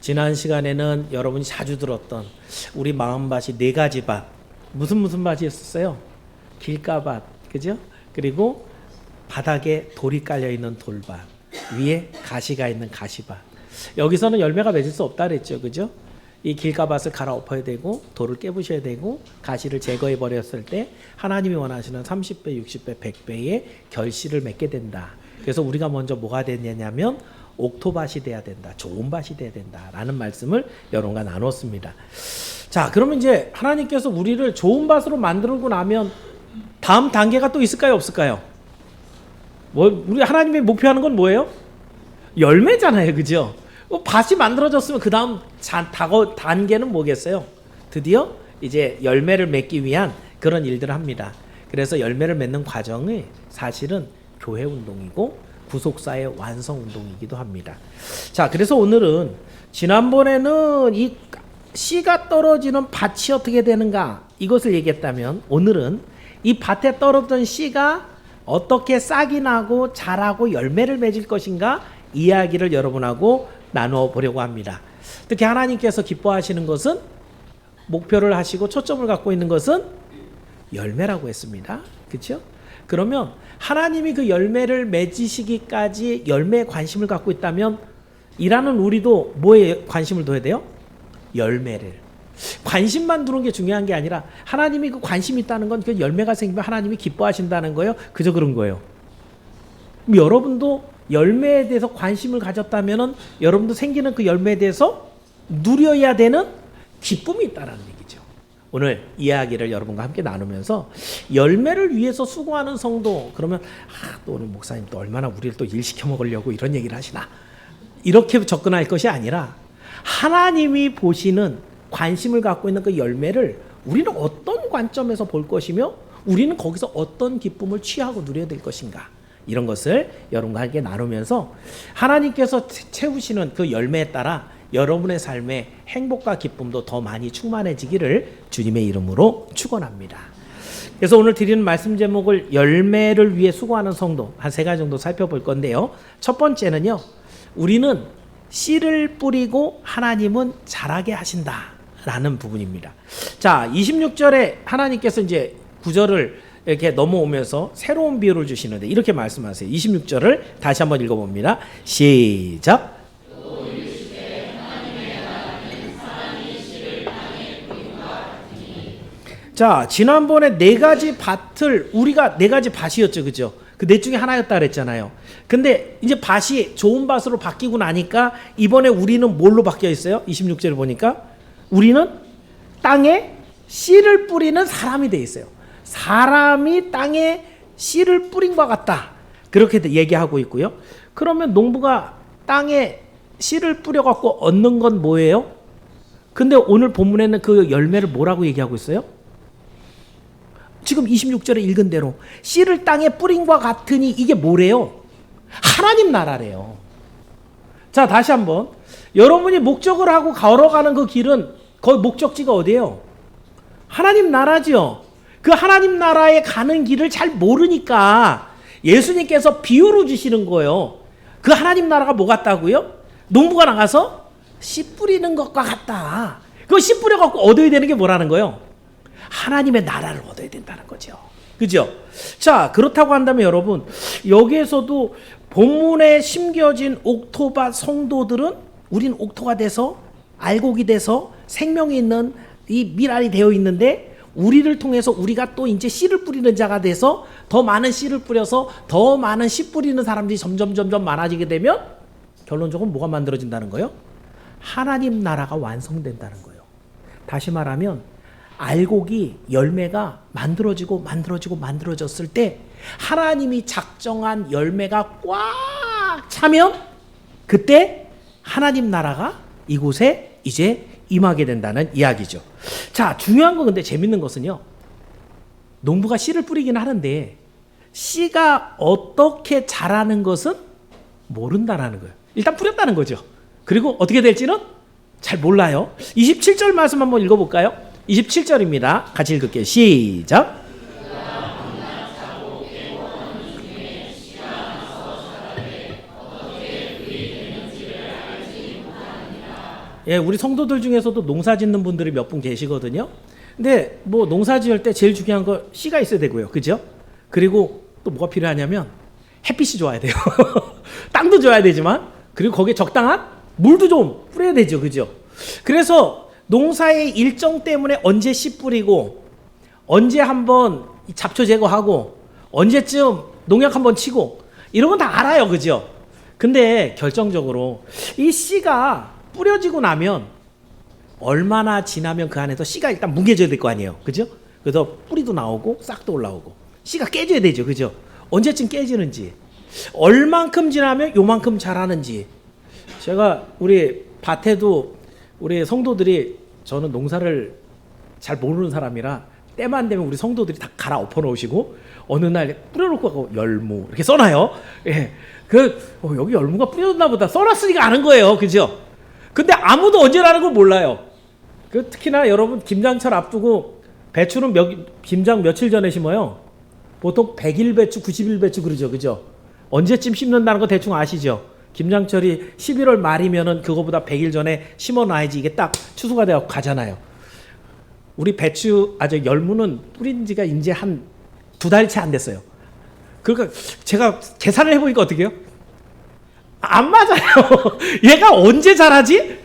지난 시간에는 여러분이 자주 들었던 우리 마음밭이 네 가지 밭. 무슨 밭이었어요? 길가밭, 그죠? 그리고 바닥에 돌이 깔려 있는 돌밭, 위에 가시가 있는 가시밭. 여기서는 열매가 맺을 수 없다 그랬죠, 그죠? 이 길가밭을 갈아엎어야 되고 돌을 깨부셔야 되고 가시를 제거해 버렸을 때 하나님이 원하시는 30배, 60배, 100배의 결실을 맺게 된다. 그래서 우리가 먼저 뭐가 되냐면 옥토밭이 돼야 된다, 좋은 밭이 돼야 된다라는 말씀을 여러분과 나눴습니다. 자, 그러면 이제 하나님께서 우리를 좋은 밭으로 만들고 나면 다음 단계가 또 있을까요, 없을까요? 우리 하나님이 목표하는 건 뭐예요? 열매잖아요, 그죠? 밭이 만들어졌으면 그 다음 단계는 뭐겠어요? 드디어 이제 열매를 맺기 위한 그런 일들을 합니다. 그래서 열매를 맺는 과정이 사실은 교회 운동이고 구속사의 완성 운동이기도 합니다. 자, 그래서 오늘은 지난번에는 이 씨가 떨어지는 밭이 어떻게 되는가 이것을 얘기했다면, 오늘은 이 밭에 떨어졌던 씨가 어떻게 싹이 나고 자라고 열매를 맺을 것인가 이야기를 여러분하고 나눠 보려고 합니다. 특히 하나님께서 기뻐하시는 것은, 목표를 하시고 초점을 갖고 있는 것은 열매라고 했습니다. 그렇죠? 그러면 하나님이 그 열매를 맺으시기까지 열매에 관심을 갖고 있다면 일하는 우리도 뭐에 관심을 둬야 돼요? 열매를. 관심만 두는 게 중요한 게 아니라 하나님이 그 관심이 있다는 건 그 열매가 생기면 하나님이 기뻐하신다는 거예요. 그저 그런 거예요. 여러분도 열매에 대해서 관심을 가졌다면 여러분도 생기는 그 열매에 대해서 누려야 되는 기쁨이 있다는 얘기죠. 오늘 이야기를 여러분과 함께 나누면서 열매를 위해서 수고하는 성도, 그러면 또 오늘 목사님 또 얼마나 우리를 또 일 시켜 먹으려고 이런 얘기를 하시나, 이렇게 접근할 것이 아니라 하나님이 보시는, 관심을 갖고 있는 그 열매를 우리는 어떤 관점에서 볼 것이며 우리는 거기서 어떤 기쁨을 취하고 누려야 될 것인가, 이런 것을 여러분과 함께 나누면서 하나님께서 채우시는 그 열매에 따라 여러분의 삶에 행복과 기쁨도 더 많이 충만해지기를 주님의 이름으로 축원합니다. 그래서 오늘 드리는 말씀 제목을 열매를 위해 수고하는 성도, 한 세 가지 정도 살펴볼 건데요. 첫 번째는요, 우리는 씨를 뿌리고 하나님은 자라게 하신다라는 부분입니다. 자, 26절에 하나님께서 이제 구절을 이렇게 넘어오면서 새로운 비유를 주시는데 이렇게 말씀하세요. 26절을 다시 한번 읽어봅니다. 시작. 자, 지난번에 네 가지 밭을, 우리가 네 가지 밭이었죠, 그죠? 그 넷 중에 하나였다 그랬잖아요. 근데 이제 밭이 좋은 밭으로 바뀌고 나니까 이번에 우리는 뭘로 바뀌어 있어요? 26절을 보니까 우리는 땅에 씨를 뿌리는 사람이 돼 있어요. 사람이 땅에 씨를 뿌린 것 같다, 그렇게 얘기하고 있고요. 그러면 농부가 땅에 씨를 뿌려갖고 얻는 건 뭐예요? 근데 오늘 본문에는 그 열매를 뭐라고 얘기하고 있어요? 지금 26절에 읽은 대로 씨를 땅에 뿌린 것 같으니 이게 뭐래요? 하나님 나라래요. 자, 다시 한번, 여러분이 목적을 하고 걸어가는 그 길은 그 목적지가 어디예요? 하나님 나라죠. 그 하나님 나라에 가는 길을 잘 모르니까 예수님께서 비유로 주시는 거예요. 그 하나님 나라가 뭐 같다고요? 농부가 나가서 씨 뿌리는 것과 같다. 그 씨 뿌려갖고 얻어야 되는 게 뭐라는 거예요? 하나님의 나라를 얻어야 된다는 거죠. 그죠? 자, 그렇다고 한다면 여러분, 여기에서도 본문에 심겨진 옥토밭 성도들은, 우린 옥토가 돼서 알곡이 돼서 생명이 있는 이 밀알이 되어 있는데, 우리를 통해서 우리가 또 이제 씨를 뿌리는 자가 돼서 더 많은 씨를 뿌려서 더 많은 씨 뿌리는 사람들이 점점 많아지게 되면 결론적으로 뭐가 만들어진다는 거예요? 하나님 나라가 완성된다는 거예요. 다시 말하면 알곡이, 열매가 만들어졌을 때 하나님이 작정한 열매가 꽉 차면 그때 하나님 나라가 이곳에 이제 임하게 된다는 이야기죠. 자, 중요한 건, 근데 재밌는 것은요, 농부가 씨를 뿌리긴 하는데 씨가 어떻게 자라는 것은 모른다라는 거예요. 일단 뿌렸다는 거죠. 그리고 어떻게 될지는 잘 몰라요. 27절 말씀 한번 읽어볼까요? 27절입니다. 같이 읽을게요. 시작. 예, 우리 성도들 중에서도 농사 짓는 분들이 몇 분 계시거든요. 근데 뭐 농사 지을 때 제일 중요한 거 씨가 있어야 되고요. 그죠? 그리고 또 뭐가 필요하냐면 햇빛이 좋아야 돼요. 땅도 줘야 되지만 그리고 거기에 적당한 물도 좀 뿌려야 되죠. 그죠? 그래서 농사의 일정 때문에 언제 씨 뿌리고 언제 한번 잡초 제거하고 언제쯤 농약 한번 치고 이런 건 다 알아요. 그죠? 근데 결정적으로 이 씨가 뿌려지고 나면 얼마나 지나면 그 안에서 씨가 일단 뭉개져야 될 거 아니에요. 그죠? 그래서 뿌리도 나오고 싹도 올라오고 씨가 깨져야 되죠. 그죠? 언제쯤 깨지는지 얼만큼 지나면 요만큼 자라는지 제가 우리 밭에도 우리 성도들이 저는 농사를 잘 모르는 사람이라 때만 되면 우리 성도들이 다 갈아 엎어 놓으시고 어느 날 뿌려놓고 가고 열무 이렇게 써놔요. 예. 여기 열무가 뿌려졌나 보다 써놨으니까 아는 거예요. 그죠? 근데 아무도 언제라는 걸 몰라요. 특히나 여러분 김장철 앞두고 배추는 김장 며칠 전에 심어요. 보통 100일 배추, 90일 배추 그러죠. 그죠? 언제쯤 심는다는 거 대충 아시죠? 김장철이 11월 말이면은 그거보다 100일 전에 심어놔야지 이게 딱 추수가 되어 가잖아요. 우리 배추, 열무는 뿌린 지가 이제 한 2달 채 안 됐어요. 그러니까 제가 계산을 해보니까 어떻게 해요? 안 맞아요. 얘가 언제 자라지?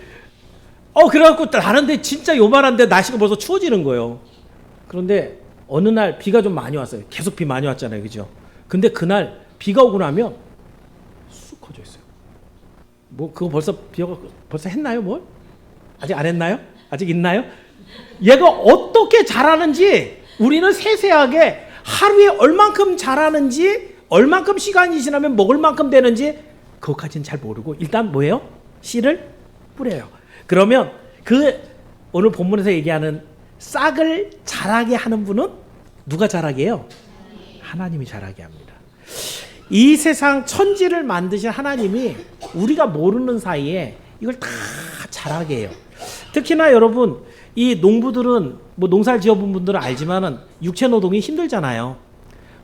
그래갖고 나는데 진짜 요만한데 날씨가 벌써 추워지는 거예요. 그런데 어느 날 비가 좀 많이 왔어요. 계속 비 많이 왔잖아요. 그죠? 근데 그날 비가 오고 나면 쑥 커져 있어요. 뭐 그거 벌써 했나요? 뭘? 아직 안 했나요? 아직 있나요? 얘가 어떻게 자라는지 우리는 세세하게 하루에 얼만큼 자라는지 얼만큼 시간이 지나면 먹을 만큼 되는지 그것까지는 잘 모르고 일단 뭐예요? 씨를 뿌려요. 그러면 오늘 본문에서 얘기하는 싹을 자라게 하는 분은 누가 자라게 해요? 하나님이 자라게 합니다. 이 세상 천지를 만드신 하나님이 우리가 모르는 사이에 이걸 다 자라게 해요. 특히나 여러분 이 농부들은 뭐 농사를 지어본 분들은 알지만은 육체 노동이 힘들잖아요.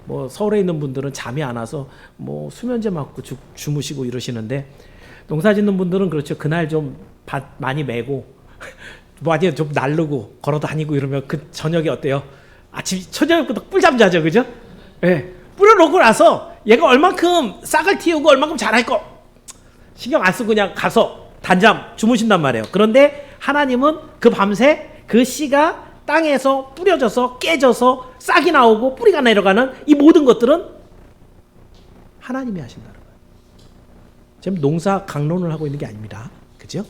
뭐 서울에 있는 분들은 잠이 안 와서 뭐 수면제 맞고 주무시고 이러시는데 농사 짓는 분들은 그렇죠. 그날 좀 밭 많이 메고 많이 좀 날르고 걸어 다니고 이러면 그 저녁에 어때요? 아침 저녁부터 꿀잠 자죠. 그죠? 예. 뿌려놓고 나서 얘가 얼만큼 싹을 틔우고 얼만큼 자랄 거 신경 안 쓰고 그냥 가서 단잠 주무신단 말이에요. 그런데 하나님은 그 밤새 그 씨가 땅에서 뿌려져서 깨져서 싹이 나오고 뿌리가 내려가는 이 모든 것들은 하나님이 하신다는 거예요. 지금 농사 강론을 하고 있는 게 아닙니다. 그죠?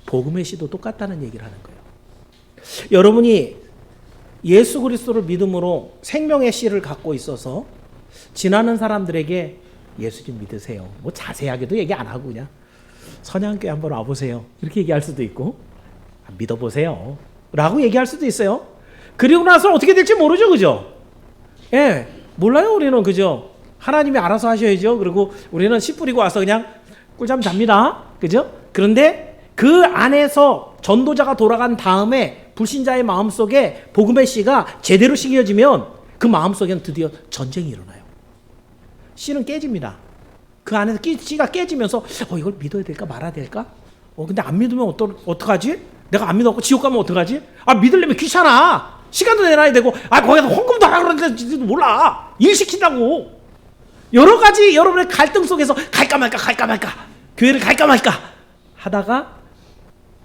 복음의 씨도 똑같다는 얘기를 하는 거예요. 여러분이 예수 그리스도를 믿음으로 생명의 씨를 갖고 있어서 지나는 사람들에게 예수님 믿으세요. 뭐 자세하게도 얘기 안 하고 그냥 선양교회 한번 와보세요. 이렇게 얘기할 수도 있고 믿어보세요. 라고 얘기할 수도 있어요. 그리고 나서 어떻게 될지 모르죠. 그죠? 예, 몰라요 우리는. 그죠? 하나님이 알아서 하셔야죠. 그리고 우리는 씨 뿌리고 와서 그냥 꿀잠 잡니다. 그죠? 그런데 그 안에서 전도자가 돌아간 다음에 불신자의 마음속에 복음의 씨가 제대로 심겨지면 그 마음속에는 드디어 전쟁이 일어나요. 씨는 깨집니다. 그 안에서 씨가 깨지면서 이걸 믿어야 될까 말아야 될까? 근데 안 믿으면 어떡하지? 내가 안 믿어갖고 지옥 가면 어떡하지? 믿으려면 귀찮아. 시간도 내놔야 되고 거기서 헌금도 하라 그러는데 몰라. 일 시킨다고. 여러 가지 여러분의 갈등 속에서 갈까 말까 교회를 갈까 말까 하다가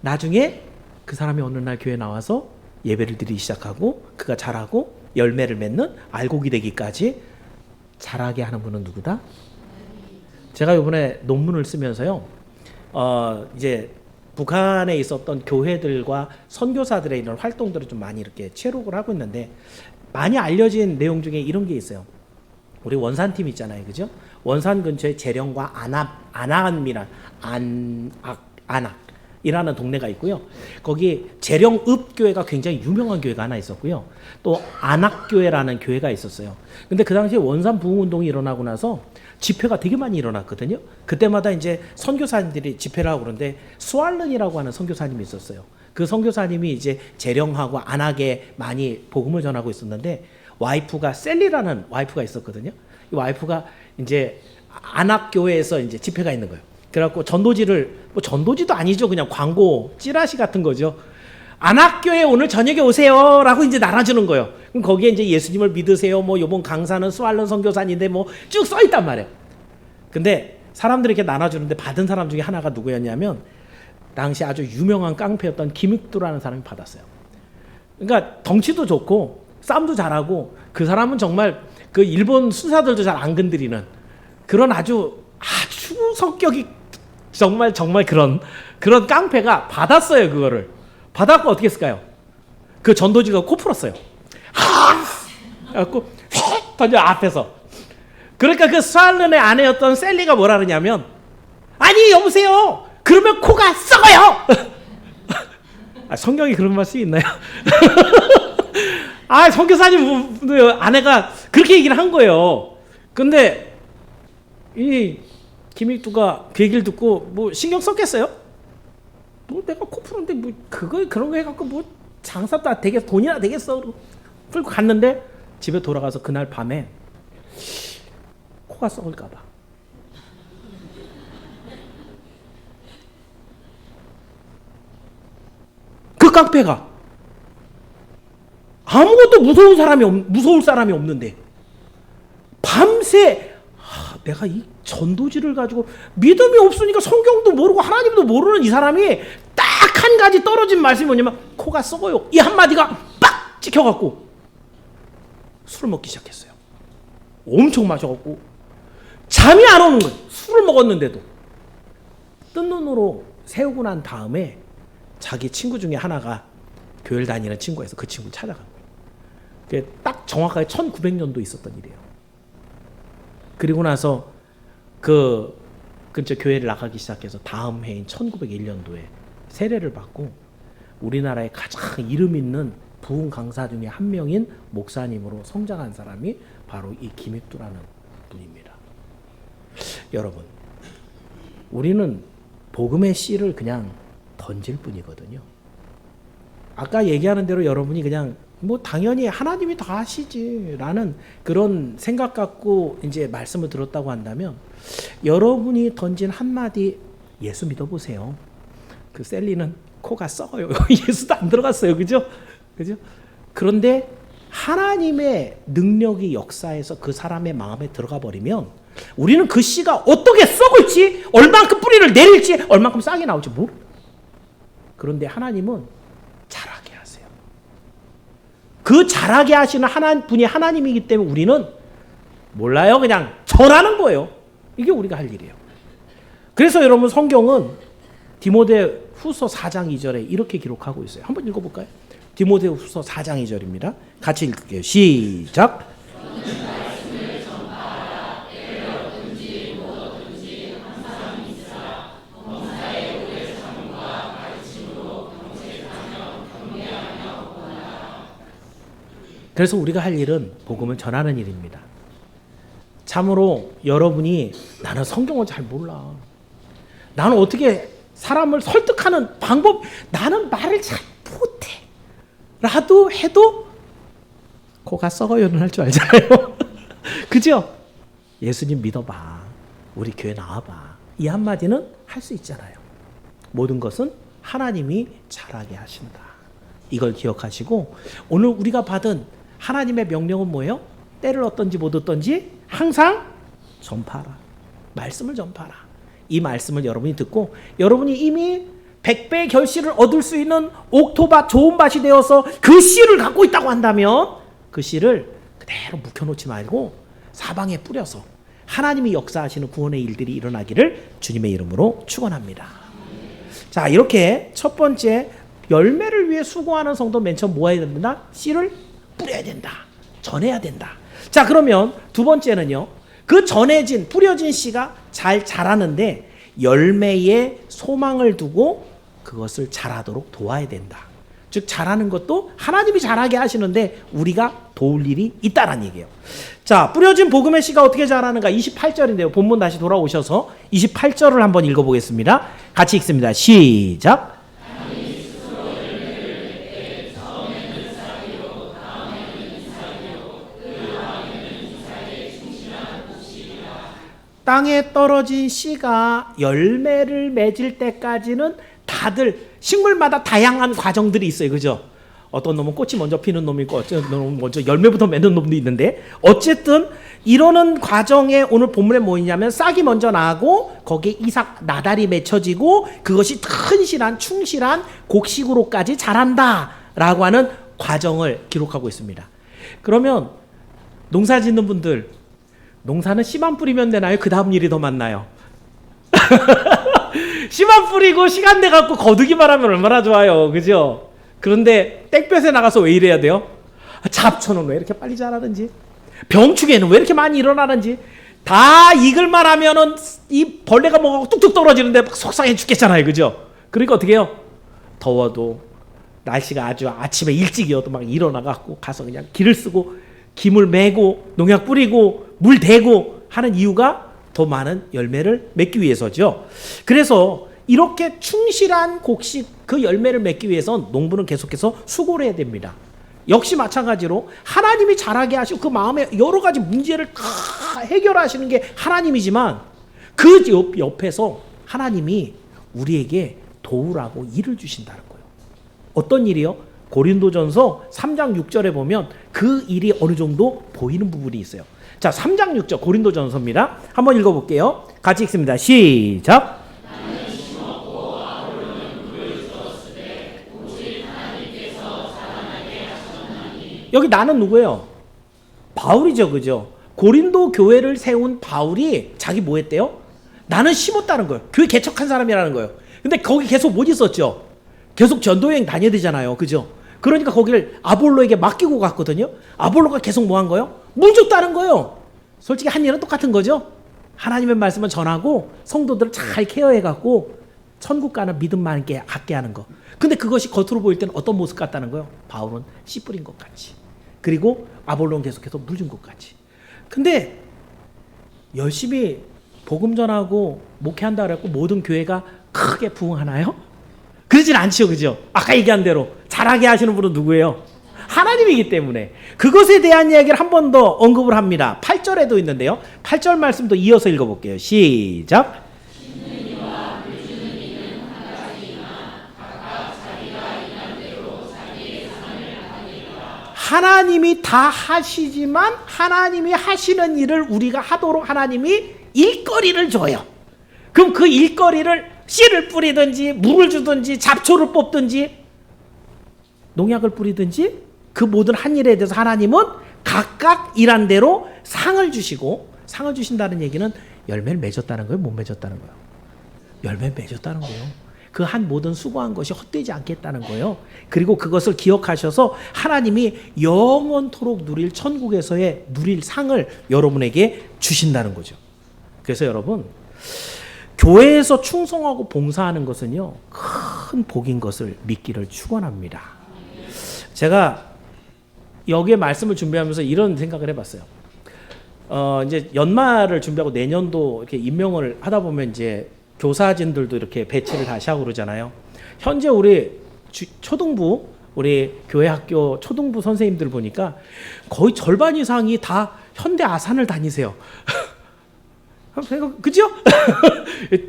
나중에 그 사람이 어느 날 교회에 나와서 예배를 드리기 시작하고 그가 자라고 열매를 맺는 알곡이 되기까지 자라게 하는 분은 누구다? 제가 이번에 논문을 쓰면서요. 이제 북한에 있었던 교회들과 선교사들의 이런 활동들을 좀 많이 이렇게 채록을 하고 있는데 많이 알려진 내용 중에 이런 게 있어요. 우리 원산팀 있잖아요. 그죠? 원산 근처에 재령과 안악이라는 동네가 있고요. 거기 재령읍교회가 굉장히 유명한 교회가 하나 있었고요. 또 안악교회라는 교회가 있었어요. 근데 그 당시에 원산 부흥운동이 일어나고 나서 집회가 되게 많이 일어났거든요. 그때마다 이제 선교사님들이 집회를 하고 그러는데 수알른이라고 하는 선교사님이 있었어요. 그 선교사님이 이제 재령하고 안악에 많이 복음을 전하고 있었는데 와이프가 셀리라는 와이프가 있었거든요. 이 와이프가 이제 안악교회에서 이제 집회가 있는 거예요. 그래갖고 전도지를, 뭐 전도지도 아니죠. 그냥 광고 찌라시 같은 거죠. 안학교에 오늘 저녁에 오세요라고 이제 나눠주는 거예요. 그럼 거기에 이제 예수님을 믿으세요. 뭐 요번 강사는 수알론 선교사인데 뭐 쭉 써 있단 말이에요. 근데 사람들이 이렇게 나눠주는데 받은 사람 중에 하나가 누구였냐면 당시 아주 유명한 깡패였던 김익두라는 사람이 받았어요. 그러니까 덩치도 좋고 싸움도 잘하고 그 사람은 정말 그 일본 순사들도 잘 안 건드리는 그런 아주 성격이 정말 그런 깡패가 받았어요. 그거를 받았고 어떻게 했을까요? 그 전도지가 코 풀었어요. 그래갖고 휙 던져 앞에서. 그러니까 그 수알른의 아내였던 셀리가 뭐라 그러냐면 아니 여보세요. 그러면 코가 썩어요. 성경에 그런 말씀이 있나요? 선교사님 아내가 그렇게 얘기를 한 거예요. 근데 이 김익두가 그 얘기를 듣고 뭐 신경 썼겠어요? 뭐 내가 코 푸는데 뭐 그런 거 해갖고 뭐 장사 다 되겠어, 돈이나 되겠어. 풀고 갔는데 집에 돌아가서 그날 밤에 코가 썩을까봐 그 깡패가 아무것도 무서울 사람이 없는데 밤새 내가 이 전도지를 가지고 믿음이 없으니까 성경도 모르고 하나님도 모르는 이 사람이 딱 한 가지 떨어진 말씀이 뭐냐면 코가 썩어요. 이 한마디가 빡 찍혀갖고 술을 먹기 시작했어요. 엄청 마셔갖고 잠이 안 오는 거예요. 술을 먹었는데도. 뜬 눈으로 세우고 난 다음에 자기 친구 중에 하나가 교회를 다니는 친구에서 그 친구를 찾아간 거예요. 그게 딱 정확하게 1900년도 있었던 일이에요. 그리고 나서 그 근처 교회를 나가기 시작해서 다음 해인 1901년도에 세례를 받고 우리나라의 가장 이름 있는 부흥 강사 중에 한 명인 목사님으로 성장한 사람이 바로 이 김익두라는 분입니다. 여러분, 우리는 복음의 씨를 그냥 던질 뿐이거든요. 아까 얘기하는 대로 여러분이 그냥 뭐 당연히 하나님이 다 하시지라는 그런 생각 갖고 이제 말씀을 들었다고 한다면 여러분이 던진 한마디 예수 믿어보세요. 그 셀리는 코가 썩어요. 예수도 안 들어갔어요. 그죠? 그런데 하나님의 능력이 역사해서 그 사람의 마음에 들어가 버리면 우리는 그 씨가 어떻게 썩을지, 얼만큼 뿌리를 내릴지, 얼만큼 싹이 나올지 모르. 그런데 하나님은 자라게 하세요. 그 자라게 하시는 분이 하나님이기 때문에 우리는 몰라요. 그냥 전하는 거예요. 이게 우리가 할 일이에요. 그래서 여러분 성경은 디모데 후서 4장 2절에 이렇게 기록하고 있어요. 한번 읽어볼까요? 디모데 후서 4장 2절입니다. 같이 읽을게요. 시작. 그래서 우리가 할 일은 복음을 전하는 일입니다. 참으로 여러분이 나는 성경을 잘 몰라. 나는 어떻게 사람을 설득하는 방법, 나는 말을 잘 못해. 라도 해도 코가 썩어요는 할 줄 알잖아요. 그죠? 예수님 믿어봐. 우리 교회 나와봐. 이 한마디는 할 수 있잖아요. 모든 것은 하나님이 잘하게 하신다. 이걸 기억하시고 오늘 우리가 받은 하나님의 명령은 뭐예요? 때를 얻든지 못 얻든지 항상 전파하라. 말씀을 전파하라. 이 말씀을 여러분이 듣고 여러분이 이미 100배의 결실을 얻을 수 있는 옥토밭, 좋은 밭이 되어서 그 씨를 갖고 있다고 한다면 그 씨를 그대로 묵혀놓지 말고 사방에 뿌려서 하나님이 역사하시는 구원의 일들이 일어나기를 주님의 이름으로 축원합니다. 자, 이렇게 첫 번째 열매를 위해 수고하는 성도 맨 처음 뭐 해야 된다? 씨를 뿌려야 된다. 전해야 된다. 자, 그러면 두 번째는요. 그 전해진 뿌려진 씨가 잘 자라는데 열매에 소망을 두고 그것을 자라도록 도와야 된다. 즉 자라는 것도 하나님이 자라게 하시는데 우리가 도울 일이 있다라는 얘기예요. 자, 뿌려진 복음의 씨가 어떻게 자라는가? 28절인데요. 본문 다시 돌아오셔서 28절을 한번 읽어보겠습니다. 같이 읽습니다. 시작. 땅에 떨어진 씨가 열매를 맺을 때까지는 다들 식물마다 다양한 과정들이 있어요. 그죠? 어떤 놈은 꽃이 먼저 피는 놈이 있고 어떤 놈은 먼저 열매부터 맺는 놈도 있는데 어쨌든 이러는 과정에 오늘 본문에 뭐 있냐면 싹이 먼저 나고 거기에 이삭 나달이 맺혀지고 그것이 튼실한 충실한 곡식으로까지 자란다라고 하는 과정을 기록하고 있습니다. 그러면 농사 짓는 분들 농사는 씨만 뿌리면 되나요? 그 다음 일이 더 많나요? 씨만 뿌리고 시간 내 갖고 거두기만 하면 얼마나 좋아요. 그죠? 그런데 땡볕에 나가서 왜 이래야 돼요? 잡초는 왜 이렇게 빨리 자라는지, 병충해는 왜 이렇게 많이 일어나는지 다 익을만 하면은 이 벌레가 먹고 뚝뚝 떨어지는데 막 속상해 죽겠잖아요. 그죠? 그러니까 어떻게 해요? 더워도 날씨가 아주 아침에 일찍이어도 막 일어나갖고 가서 그냥 기를 쓰고 기물 메고 농약 뿌리고 물 대고 하는 이유가 더 많은 열매를 맺기 위해서죠. 그래서 이렇게 충실한 곡식 그 열매를 맺기 위해서 농부는 계속해서 수고를 해야 됩니다. 역시 마찬가지로 하나님이 잘하게 하시고 그 마음에 여러 가지 문제를 다 해결하시는 게 하나님이지만 그 옆에서 하나님이 우리에게 도우라고 일을 주신다는 거예요. 어떤 일이요? 고린도전서 3장 6절에 보면 그 일이 어느 정도 보이는 부분이 있어요. 자, 3장 6절 고린도전서입니다. 한번 읽어볼게요. 같이 읽습니다. 시작. 여기 나는 누구예요? 바울이죠. 그죠? 고린도 교회를 세운 바울이 자기 뭐 했대요? 나는 심었다는 거예요. 교회 개척한 사람이라는 거예요. 근데 거기 계속 못 있었죠. 계속 전도여행 다녀야 되잖아요. 그죠? 그러니까 거기를 아볼로에게 맡기고 갔거든요. 아볼로가 계속 뭐 한 거예요? 물 줬다는 거예요. 솔직히 한 일은 똑같은 거죠. 하나님의 말씀을 전하고 성도들을 잘 케어해갖고 천국 가는 믿음만 갖게 하는 거. 근데 그것이 겉으로 보일 때는 어떤 모습 같다는 거예요? 바울은 씨 뿌린 것 같이. 그리고 아볼로는 계속해서 물 준 것 같이. 근데 열심히 복음 전하고 목회한다 그랬고 모든 교회가 크게 부흥하나요? 그러진 않죠. 그죠? 아까 얘기한 대로 잘하게 하시는 분은 누구예요? 하나님이기 때문에 그것에 대한 이야기를 한 번 더 언급을 합니다. 8절에도 있는데요. 8절 말씀도 이어서 읽어볼게요. 시작. 하나님이 다 하시지만 하나님이 하시는 일을 우리가 하도록 하나님이 일거리를 줘요. 그럼 그 일거리를 씨를 뿌리든지 물을 주든지 잡초를 뽑든지 농약을 뿌리든지 그 모든 한 일에 대해서 하나님은 각각 일한 대로 상을 주시고, 상을 주신다는 얘기는 열매를 맺었다는 거예요? 못 맺었다는 거예요? 열매를 맺었다는 거예요. 그 한 모든 수고한 것이 헛되지 않겠다는 거예요. 그리고 그것을 기억하셔서 하나님이 영원토록 누릴 천국에서의 누릴 상을 여러분에게 주신다는 거죠. 그래서 여러분, 교회에서 충성하고 봉사하는 것은요, 큰 복인 것을 믿기를 축원합니다. 제가 여기에 말씀을 준비하면서 이런 생각을 해봤어요. 이제 연말을 준비하고 내년도 이렇게 임명을 하다 보면 이제 교사진들도 이렇게 배치를 다시 하고 그러잖아요. 현재 우리 초등부, 우리 교회 학교 초등부 선생님들 보니까 거의 절반 이상이 다 현대 아산을 다니세요. 그죠?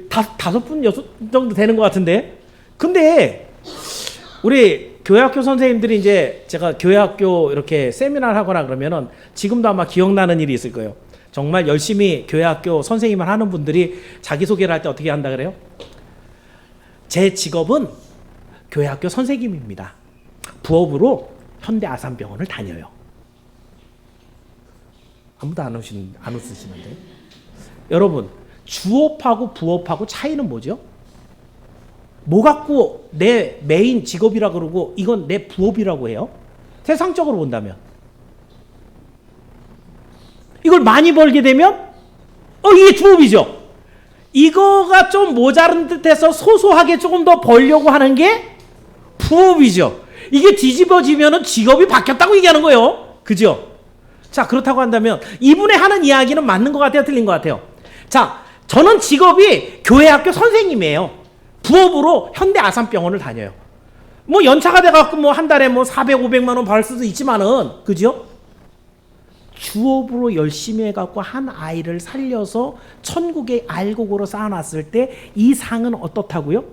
다섯 분, 여섯 정도 되는 것 같은데. 근데 우리 교회학교 선생님들이 이제 제가 교회학교 이렇게 세미나를 하거나 그러면은 지금도 아마 기억나는 일이 있을 거예요. 정말 열심히 교회학교 선생님을 하는 분들이 자기소개를 할 때 어떻게 한다 그래요? 제 직업은 교회학교 선생님입니다. 부업으로 현대아산병원을 다녀요. 아무도 안 웃으시는데. 여러분, 주업하고 부업하고 차이는 뭐죠? 뭐 갖고 내 메인 직업이라 그러고 이건 내 부업이라고 해요? 세상적으로 본다면. 이걸 많이 벌게 되면 이게 주업이죠. 이거가 좀 모자른 듯해서 소소하게 조금 더 벌려고 하는 게 부업이죠. 이게 뒤집어지면은 직업이 바뀌었다고 얘기하는 거예요. 그죠? 자, 그렇다고 한다면 이분의 하는 이야기는 맞는 것 같아요? 틀린 것 같아요? 자, 저는 직업이 교회학교 선생님이에요. 부업으로 현대아산병원을 다녀요. 뭐 연차가 돼갖고 뭐 한 달에 뭐 400, 500만 원 벌 수도 있지만은, 그죠? 주업으로 열심히 해갖고 한 아이를 살려서 천국의 알곡으로 쌓아놨을 때 이 상은 어떻다고요?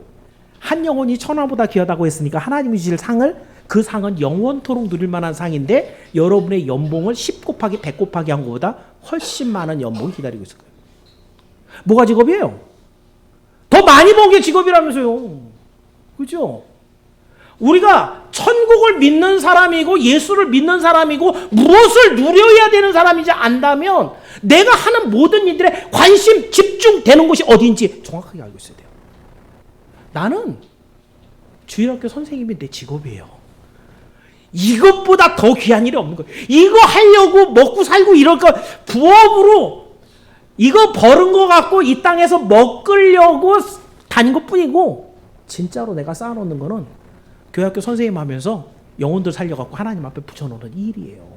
한 영혼이 천하보다 귀하다고 했으니까 하나님이 주실 상을, 그 상은 영원토록 누릴 만한 상인데 여러분의 연봉을 10 곱하기 100 곱하기 한 것보다 훨씬 많은 연봉이 기다리고 있을 거예요. 뭐가 직업이에요? 더 많이 번 게 직업이라면서요. 그죠? 우리가 천국을 믿는 사람이고 예수를 믿는 사람이고 무엇을 누려야 되는 사람인지 안다면 내가 하는 모든 일들에 관심, 집중되는 곳이 어디인지 정확하게 알고 있어야 돼요. 나는 주일학교 선생님이 내 직업이에요. 이것보다 더 귀한 일이 없는 거예요. 이거 하려고 먹고 살고 이럴 거 부업으로 이거 벌은 거 갖고 이 땅에서 먹으려고 다닌 것뿐이고, 진짜로 내가 쌓아놓는 거는 교회학교 선생님 하면서 영혼들 살려갖고 하나님 앞에 붙여놓는 일이에요.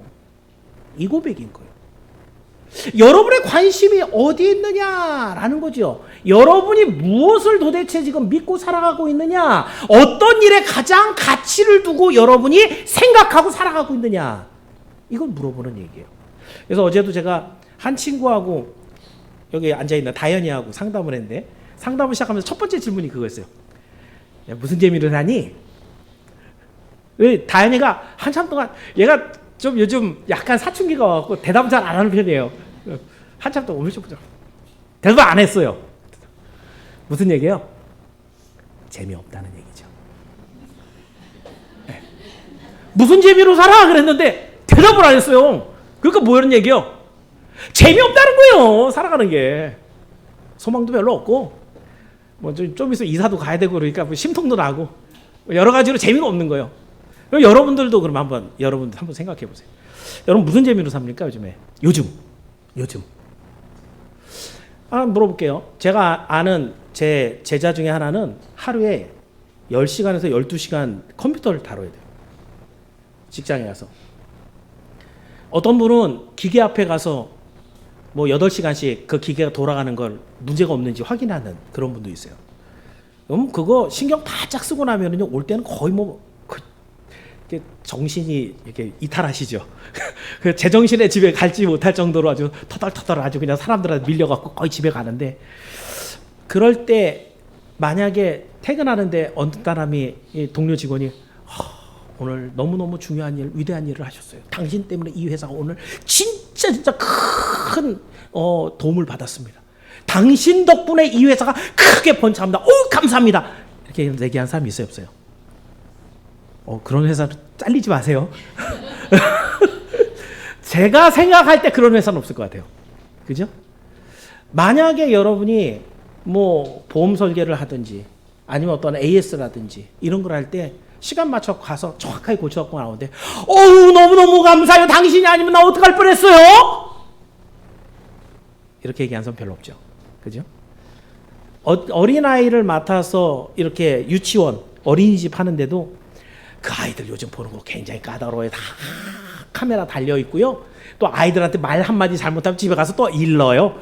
이 고백인 거예요. 여러분의 관심이 어디 있느냐라는 거죠. 여러분이 무엇을 도대체 지금 믿고 살아가고 있느냐, 어떤 일에 가장 가치를 두고 여러분이 생각하고 살아가고 있느냐, 이걸 물어보는 얘기예요. 그래서 어제도 제가 한 친구하고 여기 앉아있는 다현이하고 상담을 했는데, 상담을 시작하면서 첫 번째 질문이 그거였어요. 야, 무슨 재미로 사니? 왜 다현이가 한참 동안, 얘가 좀 요즘 약간 사춘기가 와갖고 대답 잘 안 하는 편이에요. 한참 동안 오늘 좀 보자. 대답 안 했어요. 무슨 얘기예요? 재미없다는 얘기죠. 네. 무슨 재미로 살아? 그랬는데 대답을 안 했어요. 그러니까 뭐라는 얘기예요? 재미없다는 거예요. 살아가는 게. 소망도 별로 없고, 뭐 좀 있으면 이사도 가야 되고, 그러니까 뭐 심통도 나고 여러 가지로 재미가 없는 거예요. 그럼 여러분들도 그럼 한번 생각해 보세요. 여러분 무슨 재미로 삽니까 요즘에? 요즘 물어볼게요. 제가 아는 제 제자 중에 하나는 하루에 10시간에서 12시간 컴퓨터를 다뤄야 돼요. 직장에 가서. 어떤 분은 기계 앞에 가서 뭐 8시간씩 그 기계가 돌아가는 걸 문제가 없는지 확인하는 그런 분도 있어요. 그럼 그거 신경 바짝 쓰고 나면은요, 올 때는 거의 뭐 정신이 이렇게 이탈하시죠. 그 제정신의 집에 갈지 못할 정도로 아주 터덜터덜 아주 그냥 사람들한테 밀려갖고 거의 집에 가는데, 그럴 때 만약에 퇴근하는데 어느 사람이, 동료 직원이 오늘 너무너무 중요한 일, 위대한 일을 하셨어요. 당신 때문에 이 회사가 오늘 진짜 큰 도움을 받았습니다. 당신 덕분에 이 회사가 크게 번창합니다. 오, 감사합니다. 이렇게 얘기한 사람이 있어요, 없어요? 그런 회사로 잘리지 마세요. 제가 생각할 때 그런 회사는 없을 것 같아요. 그죠? 만약에 여러분이 뭐 보험 설계를 하든지 아니면 어떤 AS라든지 이런 걸 할 때 시간 맞춰 가서 정확하게 고쳐갖고 나오는데, 어우, 너무너무 감사해요. 당신이 아니면 나 어떡할 뻔했어요? 이렇게 얘기하는 사람 별로 없죠. 그죠? 어린아이를 맡아서 이렇게 유치원, 어린이집 하는데도 그 아이들 요즘 보는 거 굉장히 까다로워요. 다 카메라 달려 있고요. 또 아이들한테 말 한마디 잘못하면 집에 가서 또 일러요.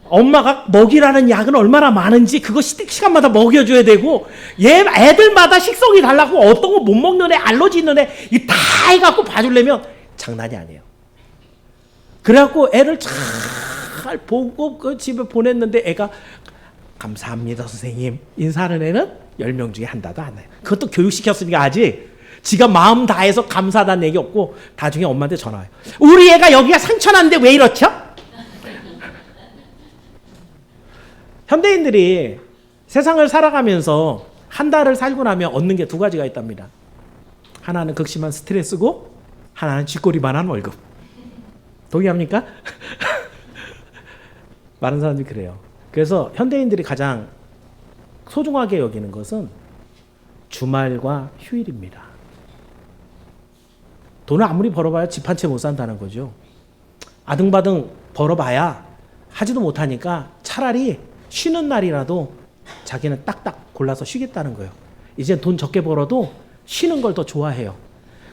엄마가 먹이라는 약은 얼마나 많은지 그거 시간마다 먹여줘야 되고, 애들마다 식성이 달라고 어떤 거 못 먹는 애, 알러지 있는 애, 이 다 해갖고 봐주려면 장난이 아니에요. 그래갖고 애를 잘 보고 그 집에 보냈는데 애가 감사합니다 선생님 인사하는 애는 10명 중에 한다도 안 나요. 그것도 교육시켰으니까 아직 지가 마음 다해서 감사하다는 얘기 없고 나중에 엄마한테 전화 와요. 우리 애가 여기가 상처났는데 왜 이렇죠? 현대인들이 세상을 살아가면서 한 달을 살고 나면 얻는 게 두 가지가 있답니다. 하나는 극심한 스트레스고 하나는 쥐꼬리만한 월급. 동의합니까? 많은 사람들이 그래요. 그래서 현대인들이 가장 소중하게 여기는 것은 주말과 휴일입니다. 돈을 아무리 벌어봐야 집 한 채 못 산다는 거죠. 아등바등 벌어봐야 하지도 못하니까 차라리 쉬는 날이라도 자기는 딱딱 골라서 쉬겠다는 거예요. 이제 돈 적게 벌어도 쉬는 걸 더 좋아해요.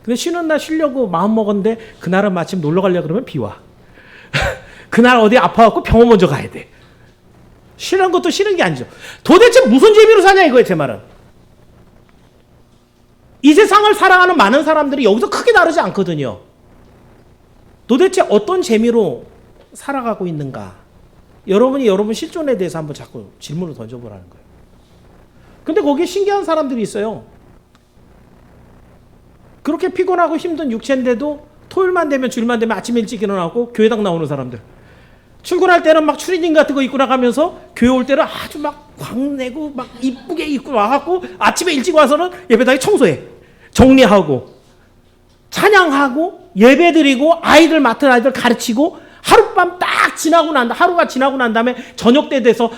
근데 쉬는 날 쉬려고 마음 먹었는데 그날은 마침 놀러 가려고 그러면 비 와. 그날 어디 아파갖고 병원 먼저 가야 돼. 쉬는 것도 쉬는 게 아니죠. 도대체 무슨 재미로 사냐 이거예요, 제 말은. 이 세상을 살아가는 많은 사람들이 여기서 크게 다르지 않거든요. 도대체 어떤 재미로 살아가고 있는가? 여러분이 여러분 실존에 대해서 한번 자꾸 질문을 던져보라는 거예요. 근데 거기에 신기한 사람들이 있어요. 그렇게 피곤하고 힘든 육체인데도 토요일만 되면 주일만 되면 아침 일찍 일어나고 교회당 나오는 사람들. 출근할 때는 막 추리닝 같은 거 입고 나가면서 교회 올 때는 아주 막 광내고 막 이쁘게 입고 와갖고 아침에 일찍 와서는 예배당에 청소해. 정리하고 찬양하고 예배드리고 아이들 맡은 아이들 가르치고 하룻밤 딱 지나고 하루가 지나고 난 다음에 저녁 때 돼서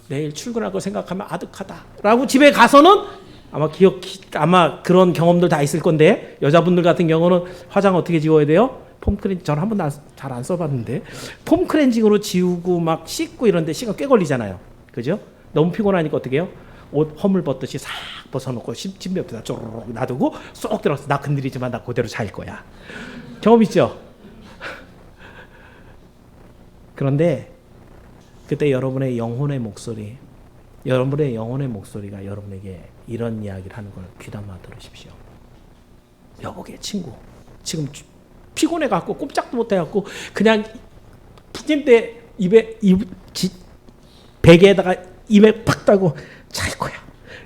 내일 출근할 거 생각하면 아득하다라고 집에 가서는 아마 그런 경험들 다 있을 건데 여자분들 같은 경우는 화장 어떻게 지워야 돼요? 폼크렌징 저는 한 번도 잘 안 써봤는데 폼크렌징으로 지우고 막 씻고 이런데 시간 꽤 걸리잖아요. 그죠? 너무 피곤하니까 어떻게 해요? 옷 허물 벗듯이 싹 벗어놓고 침 옆에다 쪼르륵 놔두고 쏙 들어서 나 건드리지만 나 그대로 잘 거야. 경험 있죠? 그런데 그때 여러분의 영혼의 목소리가 여러분에게 이런 이야기를 하는 걸 귀담아 들으십시오. 여보게 친구, 지금 피곤해갖고 꼼짝도 못해갖고 그냥 푸짐대 베개에다가 입에 팍 따고 잘 거야.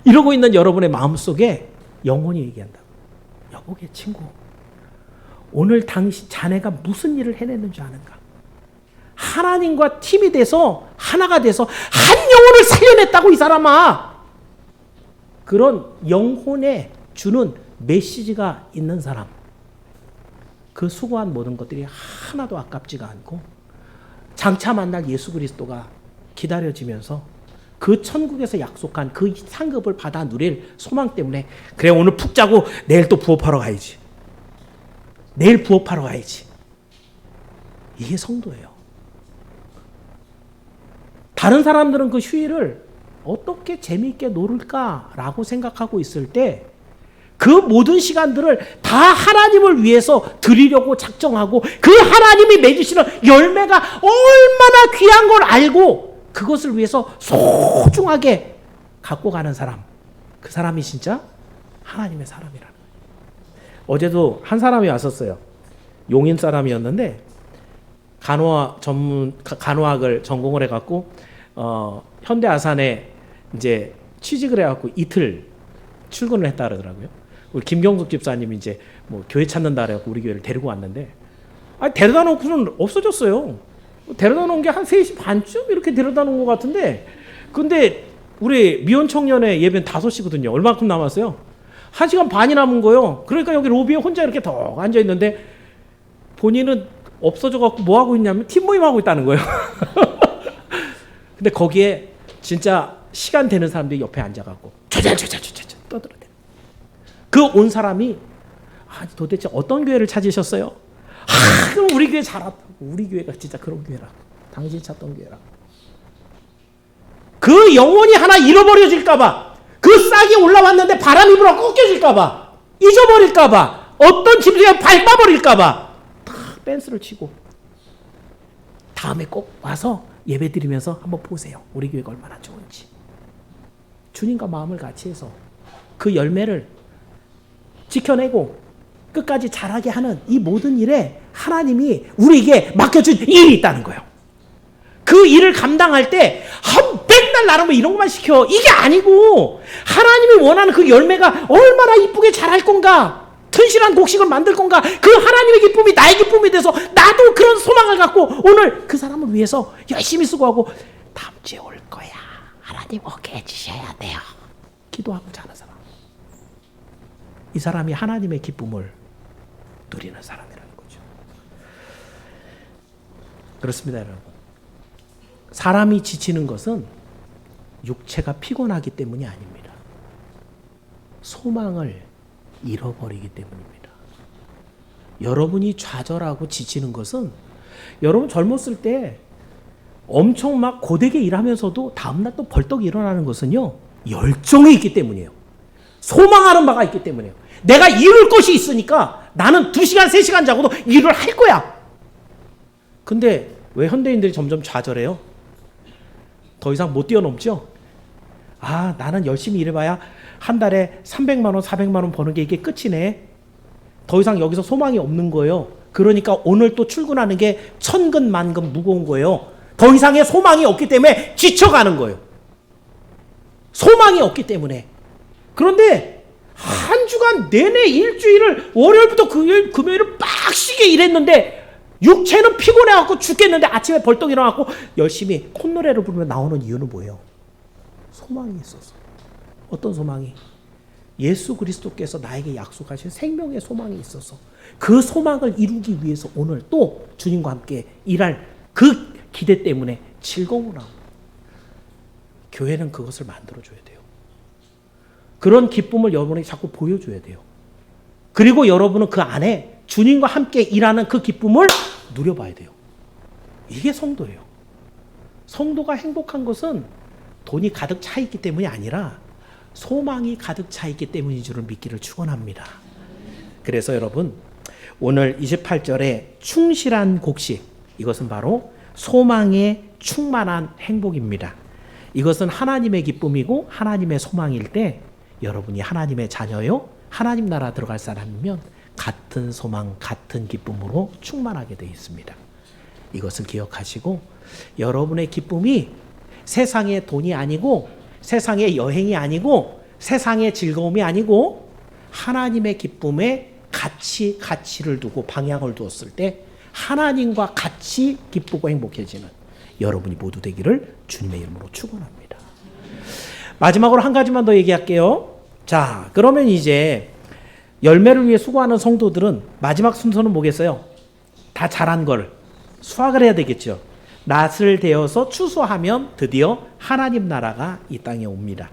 이러고 있는 여러분의 마음속에 영혼이 얘기한다고. 여보게 친구, 오늘 자네가 무슨 일을 해냈는 줄 아는가? 하나님과 팀이 돼서 하나가 돼서 한 영혼을 살려냈다고 이 사람아. 그런 영혼에 주는 메시지가 있는 사람. 그 수고한 모든 것들이 하나도 아깝지가 않고 장차 만날 예수 그리스도가 기다려지면서 그 천국에서 약속한 그 상급을 받아 누릴 소망 때문에 그래 오늘 푹 자고 내일 또 부업하러 가야지. 내일 부업하러 가야지. 이게 성도예요. 다른 사람들은 그 휴일을 어떻게 재미있게 놀을까라고 생각하고 있을 때 그 모든 시간들을 다 하나님을 위해서 드리려고 작정하고 그 하나님이 맺으시는 열매가 얼마나 귀한 걸 알고 그것을 위해서 소중하게 갖고 가는 사람, 그 사람이 진짜 하나님의 사람이라는 거예요. 어제도 한 사람이 왔었어요. 용인 사람이었는데 간호학을 전공을 해갖고 현대 아산에 이제 취직을 해갖고 이틀 출근을 했다 그러더라고요. 우리 김경숙 집사님이 이제 뭐 교회 찾는다 그래갖고 우리 교회를 데리고 왔는데 데려다 놓고는 없어졌어요. 데려다 놓은 게 한 3시 반쯤 이렇게 데려다 놓은 것 같은데 근데 우리 미혼 청년의 예배는 5시거든요. 얼마큼 남았어요? 1시간 반이 남은 거예요. 그러니까 여기 로비에 혼자 이렇게 더 앉아있는데 본인은 없어져갖고 뭐 하고 있냐면 팀 모임 하고 있다는 거예요. 근데 거기에 진짜 시간 되는 사람들이 옆에 앉아갖고 조잘조잘 떠들어대요. 그 온 사람이 도대체 어떤 교회를 찾으셨어요? 그럼 우리 교회 잘 왔다고. 우리 교회가 진짜 그런 교회라고. 당신이 찾던 교회라고. 그 영혼이 하나 잃어버려질까봐, 그 싹이 올라왔는데 바람이 불어 꺾여질까봐, 잊어버릴까봐, 어떤 짐승이 밟아버릴까봐 다 댄스를 치고 다음에 꼭 와서 예배드리면서 한번 보세요. 우리 교회가 얼마나 좋은지. 주님과 마음을 같이 해서 그 열매를 지켜내고 끝까지 잘하게 하는 이 모든 일에 하나님이 우리에게 맡겨준 일이 있다는 거예요. 그 일을 감당할 때 맨날 나는 뭐 이런 것만 시켜. 이게 아니고 하나님이 원하는 그 열매가 얼마나 이쁘게 자랄 건가, 튼실한 곡식을 만들 건가, 그 하나님의 기쁨이 나의 기쁨이 돼서 나도 그런 소망을 갖고 오늘 그 사람을 위해서 열심히 수고하고 다음 주에 올 거야. 하나님 오게 해주셔야 돼요. 기도하고 자는 사람. 이 사람이 하나님의 기쁨을 누리는 사람이라는 거죠. 그렇습니다, 여러분. 사람이 지치는 것은 육체가 피곤하기 때문이 아닙니다. 소망을 잃어버리기 때문입니다. 여러분이 좌절하고 지치는 것은 여러분 젊었을 때 엄청 막 고되게 일하면서도 다음날 또 벌떡 일어나는 것은요, 열정이 있기 때문이에요. 소망하는 바가 있기 때문이에요. 내가 이룰 것이 있으니까 나는 2시간, 3시간 자고도 일을 할 거야. 근데 왜 현대인들이 점점 좌절해요? 더 이상 못 뛰어넘죠? 나는 열심히 일해봐야 한 달에 300만 원, 400만 원 버는 게 이게 끝이네. 더 이상 여기서 소망이 없는 거예요. 그러니까 오늘 또 출근하는 게 천근만근 무거운 거예요. 더 이상의 소망이 없기 때문에 지쳐가는 거예요. 소망이 없기 때문에. 그런데 한 주간 내내 일주일을 월요일부터 금요일을 빡시게 일했는데 육체는 피곤해갖고 죽겠는데 아침에 벌떡 일어나고 열심히 콧노래를 부르며 나오는 이유는 뭐예요? 소망이 있어서. 어떤 소망이? 예수 그리스도께서 나에게 약속하신 생명의 소망이 있어서 그 소망을 이루기 위해서 오늘 또 주님과 함께 일할 그 기대 때문에 즐거움을 하고, 교회는 그것을 만들어줘야 돼요. 그런 기쁨을 여러분에게 자꾸 보여줘야 돼요. 그리고 여러분은 그 안에 주님과 함께 일하는 그 기쁨을 누려봐야 돼요. 이게 성도예요. 성도가 행복한 것은 돈이 가득 차 있기 때문이 아니라 소망이 가득 차 있기 때문인 줄을 믿기를 축원합니다. 그래서 여러분, 오늘 28절에 충실한 곡식, 이것은 바로 소망에 충만한 행복입니다. 이것은 하나님의 기쁨이고 하나님의 소망일 때 여러분이 하나님의 자녀요, 하나님 나라 들어갈 사람이면 같은 소망, 같은 기쁨으로 충만하게 되어 있습니다. 이것을 기억하시고 여러분의 기쁨이 세상의 돈이 아니고 세상의 여행이 아니고 세상의 즐거움이 아니고 하나님의 기쁨에 가치를 두고 방향을 두었을 때 하나님과 같이 기쁘고 행복해지는 여러분이 모두 되기를 주님의 이름으로 축원합니다. 마지막으로 한 가지만 더 얘기할게요. 자, 그러면 이제 열매를 위해 수고하는 성도들은 마지막 순서는 뭐겠어요? 다 자란 걸 수확을 해야 되겠죠. 낫을 되어서 추수하면 드디어 하나님 나라가 이 땅에 옵니다.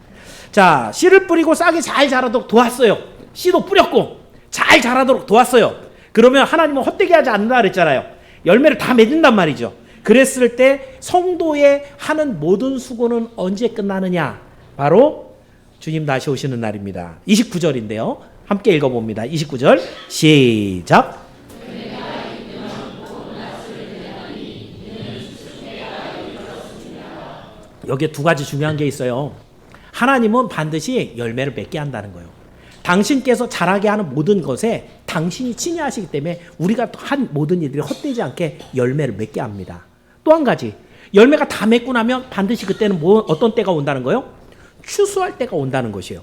자, 씨를 뿌리고 싹이 잘 자라도록 도왔어요. 씨도 뿌렸고 잘 자라도록 도왔어요. 그러면 하나님은 헛되게 하지 않는다 그랬잖아요. 열매를 다 맺는단 말이죠. 그랬을 때 성도의 하는 모든 수고는 언제 끝나느냐? 바로 주님 다시 오시는 날입니다. 29절인데요. 함께 읽어봅니다. 29절 시작. 여기에 두 가지 중요한 게 있어요. 하나님은 반드시 열매를 맺게 한다는 거예요. 당신께서 자라게 하는 모든 것에 당신이 친애하시기 때문에 우리가 한 모든 일들이 헛되지 않게 열매를 맺게 합니다. 또 한 가지, 열매가 다 맺고 나면 반드시 그때는 어떤 때가 온다는 거예요? 추수할 때가 온다는 것이에요.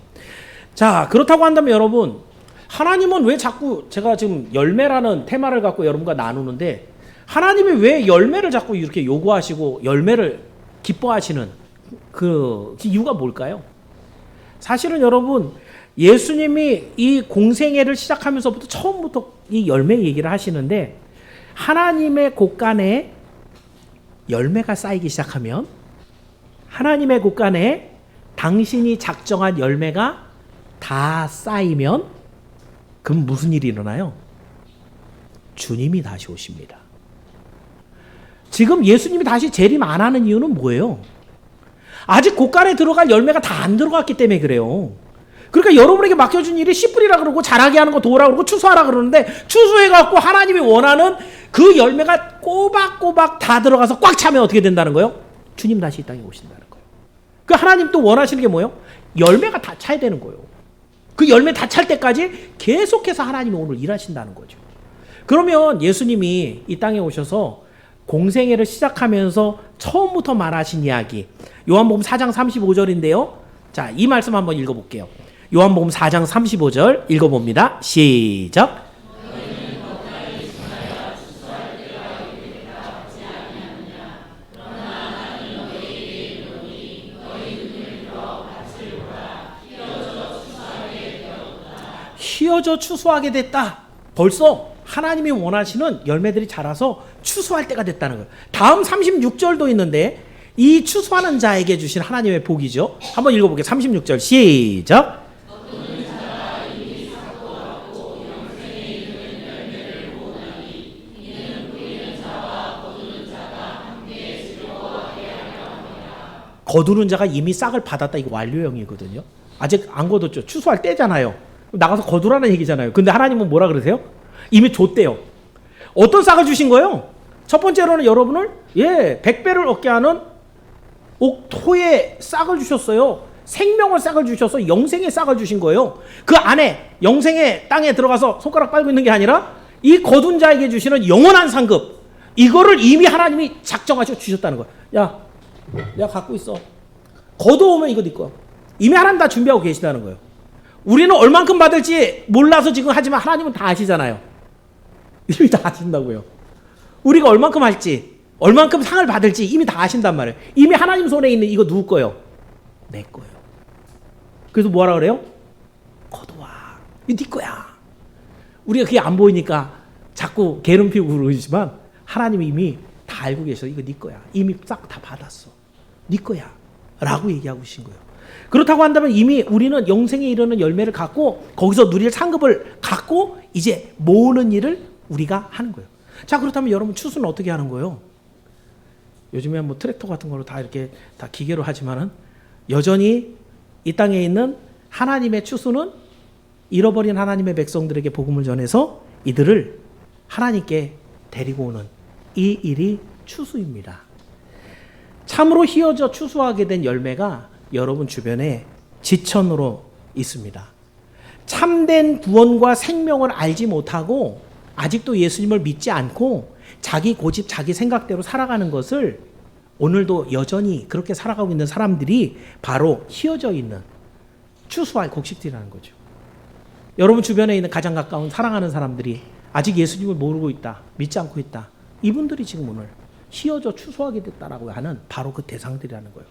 자, 그렇다고 한다면 여러분, 하나님은 왜 자꾸, 제가 지금 열매라는 테마를 갖고 여러분과 나누는데 하나님이 왜 열매를 자꾸 이렇게 요구하시고 열매를 기뻐하시는 그 이유가 뭘까요? 사실은 여러분, 예수님이 이 공생애를 시작하면서부터 처음부터 이 열매 얘기를 하시는데 하나님의 곳간에 열매가 쌓이기 시작하면, 하나님의 곳간에 당신이 작정한 열매가 다 쌓이면 그럼 무슨 일이 일어나요? 주님이 다시 오십니다. 지금 예수님이 다시 재림 안 하는 이유는 뭐예요? 아직 곳간에 들어갈 열매가 다 안 들어갔기 때문에 그래요. 그러니까 여러분에게 맡겨준 일이 씨 뿌리라 그러고 자라게 하는 거 도우라 그러고 추수하라 그러는데 추수해갖고 하나님이 원하는 그 열매가 꼬박꼬박 다 들어가서 꽉 차면 어떻게 된다는 거예요? 주님 다시 이 땅에 오신다는 거예요. 그 하나님 또 원하시는 게 뭐예요? 열매가 다 차야 되는 거예요. 그 열매 다 찰 때까지 계속해서 하나님이 오늘 일하신다는 거죠. 그러면 예수님이 이 땅에 오셔서 공생애를 시작하면서 처음부터 말하신 이야기, 요한복음 4장 35절인데요. 자, 이 말씀 한번 읽어볼게요. 요한복음 4장 35절 읽어봅니다. 시작. 휘어져 추수하게 됐다. 벌써 하나님이 원하시는 열매들이 자라서 추수할 때가 됐다는 거예요. 다음 36절도 있는데 이 추수하는 자에게 주신 하나님의 복이죠. 한번 읽어볼게요. 36절 시작. 거두는 자가 이미 싹을 받았다. 이거 완료형이거든요. 아직 안 거뒀죠. 추수할 때잖아요. 나가서 거두라는 얘기잖아요. 근데 하나님은 뭐라 그러세요? 이미 줬대요. 어떤 싹을 주신 거예요? 첫 번째로는 여러분을 100배를 얻게 하는 옥토의 싹을 주셨어요. 생명을 싹을 주셔서 영생의 싹을 주신 거예요. 그 안에 영생의 땅에 들어가서 손가락 빨고 있는 게 아니라 이 거둔 자에게 주시는 영원한 상급, 이거를 이미 하나님이 작정하셔 주셨다는 거야. 야 갖고 있어. 거두오면 이거 네 거야. 이미 하나님 다 준비하고 계시다는 거예요. 우리는 얼만큼 받을지 몰라서 지금 하지만 하나님은 다 아시잖아요. 이미 다 아신다고요. 우리가 얼만큼 할지, 얼만큼 상을 받을지 이미 다 아신단 말이에요. 이미 하나님 손에 있는 이거 누구 거예요? 내 거예요. 그래서 뭐라 그래요? 거둬와. 이거 네 거야. 우리가 그게 안 보이니까 자꾸 게으름 피우고 그러지만 하나님이 이미 다 알고 계셔. 이거 네 거야. 이미 싹 다 받았어. 네 거야. 라고 얘기하고 계신 거예요. 그렇다고 한다면 이미 우리는 영생에 이르는 열매를 갖고 거기서 누릴 상급을 갖고 이제 모으는 일을 우리가 하는 거예요. 자, 그렇다면 여러분 추수는 어떻게 하는 거예요? 요즘에 뭐 트랙터 같은 거로 다 이렇게 다 기계로 하지만은 여전히 이 땅에 있는 하나님의 추수는 잃어버린 하나님의 백성들에게 복음을 전해서 이들을 하나님께 데리고 오는 이 일이 추수입니다. 참으로 휘어져 추수하게 된 열매가 여러분 주변에 지천으로 있습니다. 참된 구원과 생명을 알지 못하고 아직도 예수님을 믿지 않고 자기 고집, 자기 생각대로 살아가는 것을 오늘도 여전히 그렇게 살아가고 있는 사람들이 바로 휘어져 있는 추수할 곡식들이라는 거죠. 여러분 주변에 있는 가장 가까운 사랑하는 사람들이 아직 예수님을 모르고 있다, 믿지 않고 있다. 이분들이 지금 오늘 휘어져 추수하게 됐다라고 하는 바로 그 대상들이라는 거예요.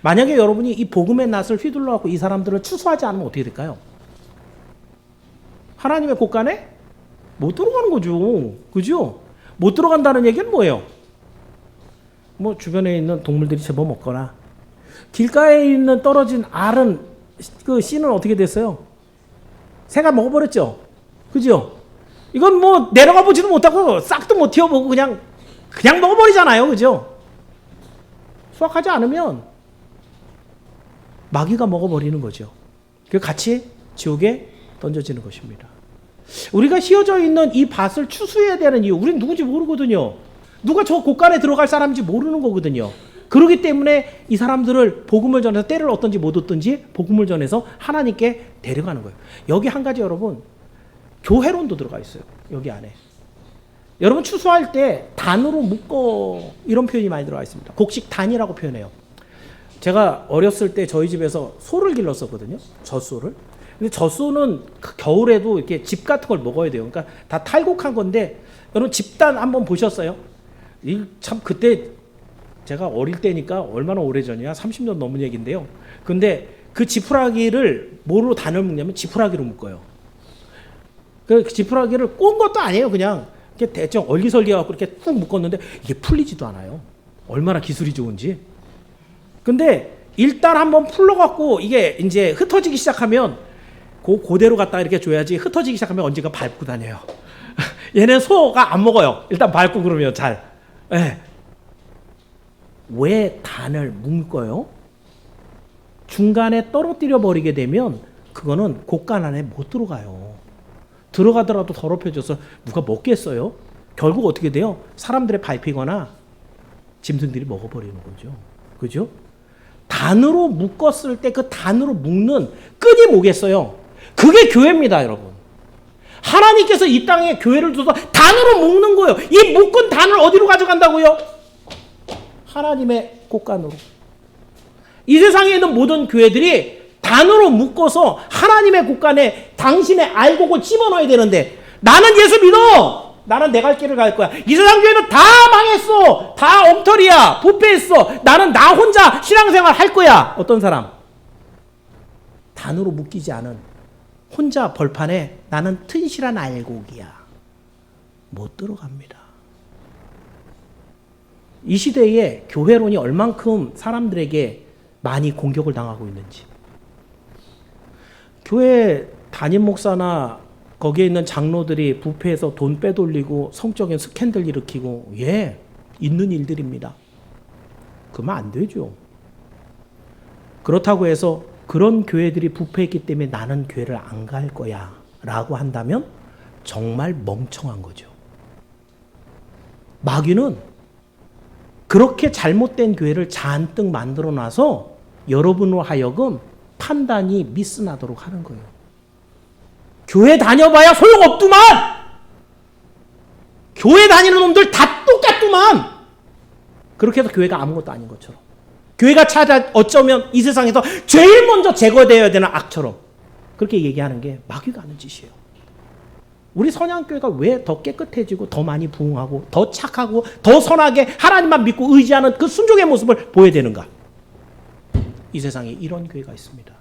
만약에 여러분이 이 복음의 낫을 휘둘러 갖고 이 사람들을 추수하지 않으면 어떻게 될까요? 하나님의 곳간에 못 들어가는 거죠. 그죠? 못 들어간다는 얘기는 뭐예요? 뭐 주변에 있는 동물들이 잡아먹거나 길가에 있는 떨어진 알은 그 씨는 어떻게 됐어요? 새가 먹어버렸죠. 그죠? 이건 뭐 내려가 보지도 못하고 싹도 못 튀어보고 그냥 먹어버리잖아요. 그죠? 수확하지 않으면 마귀가 먹어버리는 거죠. 그 같이 지옥에 던져지는 것입니다. 우리가 휘어져 있는 이 밭을 추수해야 되는 이유, 우리는 누군지 모르거든요. 누가 저 곳간에 들어갈 사람인지 모르는 거거든요. 그렇기 때문에 이 사람들을 복음을 전해서 때를 얻든지 못 얻든지 복음을 전해서 하나님께 데려가는 거예요. 여기 한 가지 여러분, 교회론도 들어가 있어요. 여기 안에. 여러분 추수할 때 단으로 묶어 이런 표현이 많이 들어가 있습니다. 곡식단이라고 표현해요. 제가 어렸을 때 저희 집에서 소를 길렀었거든요. 젖소를. 근데 젖소는 겨울에도 이렇게 집 같은 걸 먹어야 돼요. 그러니까 다 탈곡한 건데 여러분 집단 한번 보셨어요? 참 그때 제가 어릴 때니까 얼마나 오래전이야? 30년 넘은 얘기인데요. 근데 그 지푸라기를 뭐로 단을 묶냐면 지푸라기로 묶어요. 그 지푸라기를 꼰 것도 아니에요. 그냥 이렇게 대충 얼기설기해갖고 이렇게 푹 묶었는데 이게 풀리지도 않아요. 얼마나 기술이 좋은지. 근데 일단 한번 풀러갖고 이게 이제 흩어지기 시작하면 그대로 갖다 이렇게 줘야지 흩어지기 시작하면 언젠가 밟고 다녀요. 얘는 소가 안 먹어요. 일단 밟고 그러면 잘. 네. 왜 단을 묶어요? 중간에 떨어뜨려 버리게 되면 그거는 곡간 안에 못 들어가요. 들어가더라도 더럽혀져서 누가 먹겠어요? 결국 어떻게 돼요? 사람들의 밟히거나 짐승들이 먹어버리는 거죠. 그죠? 단으로 묶었을 때 그 단으로 묶는 끈이 뭐겠어요? 그게 교회입니다, 여러분. 하나님께서 이 땅에 교회를 줘서 단으로 묶는 거예요. 이 묶은 단을 어디로 가져간다고요? 하나님의 곳간으로. 이 세상에 있는 모든 교회들이 단으로 묶어서 하나님의 곳간에 당신의 알곡을 집어넣어야 되는데 나는 예수 믿어. 나는 내 갈 길을 갈 거야. 이 세상 교회는 다 망했어. 다 엉터리야. 부패했어. 나는 나 혼자 신앙생활 할 거야. 어떤 사람? 단으로 묶이지 않은 혼자 벌판에 나는 튼실한 알곡이야. 못 들어갑니다. 이 시대에 교회론이 얼만큼 사람들에게 많이 공격을 당하고 있는지. 교회 담임 목사나 거기에 있는 장로들이 부패해서 돈 빼돌리고 성적인 스캔들 일으키고 있는 일들입니다. 그러면 안 되죠. 그렇다고 해서 그런 교회들이 부패했기 때문에 나는 교회를 안 갈 거야 라고 한다면 정말 멍청한 거죠. 마귀는 그렇게 잘못된 교회를 잔뜩 만들어 놔서 여러분으로 하여금 판단이 미스나도록 하는 거예요. 교회 다녀봐야 소용없더만! 교회 다니는 놈들 다 똑같구만. 그렇게 해서 교회가 아무것도 아닌 것처럼, 교회가 찾아 어쩌면 이 세상에서 제일 먼저 제거되어야 되는 악처럼 그렇게 얘기하는 게 마귀가 하는 짓이에요. 우리 선양교회가 왜 더 깨끗해지고 더 많이 부흥하고 더 착하고 더 선하게 하나님만 믿고 의지하는 그 순종의 모습을 보여야 되는가? 이 세상에 이런 교회가 있습니다.